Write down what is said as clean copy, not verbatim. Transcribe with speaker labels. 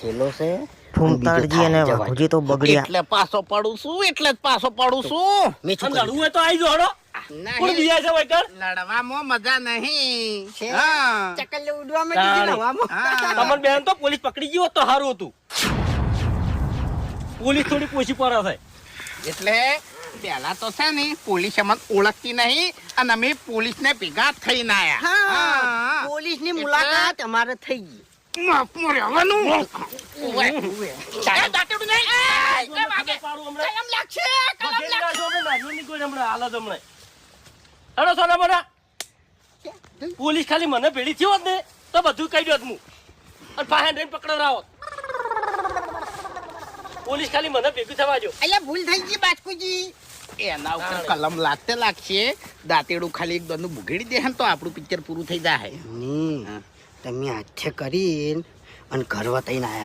Speaker 1: થેલો છે
Speaker 2: ફૂમતાડજી અને વાઘુજી તો બગડ્યા.
Speaker 3: એટલે પાછો પડું છું એટલે જ પાછો પડું છું.
Speaker 1: મેં શું
Speaker 4: લડવું હોય તો આવી જો હડો. કોણ
Speaker 3: નહીં,
Speaker 4: બીજા છે વૈકર?
Speaker 3: લડવામાં મજા નહીં.
Speaker 1: છે?
Speaker 3: હા.
Speaker 1: ચકલ ઉડવા માંડી છે ને હવામાં.
Speaker 3: હા.
Speaker 4: તમને બેન તો પોલીસ પકડી ગયો હોત તો સારું હતું. પોલીસ થોડી પોછી પડે છે.
Speaker 3: એટલે પેલા તો છે ને પોલીસ અમને ઓળખતી નહીં અને અમે પોલીસ ને ભેગા થઈને આયા.
Speaker 1: હા પોલીસની મુલાકાત અમારે થઈ ગઈ.
Speaker 3: માફમાં રહેવાનું. ઓવે. ચાલો, દાંતરડું નહીં. એ વાગે.
Speaker 4: પાડું હમણાં.
Speaker 3: કલમ લાગશે, કલમ
Speaker 4: બગેડી
Speaker 3: લાગશે.
Speaker 4: નાખો હમણાં. નાનું નીકળ્યું હમણાં. હાલ જ હમણાં. હેડો સોના મોના. પોલીસ ખાલી મને ભેળી થયો હોત ને તો બધું કહી દોત હું અને પાસે રહીને પકડાવરાવો. પોલીસ ખાલી મને ભેગું થવા જો.
Speaker 1: અલ્યા ભૂલ થઈ ગઈ બાસ્કુજી.
Speaker 3: એના ઉપર કલમ લાગશે. દાંતેડું ખાલી એક દોનું બુઘેડી દે ને તો આપણું પિક્ચર પૂરું થઈ જાય.
Speaker 1: તમે હાથે કરીને અને ઘર વતાઈને આયા.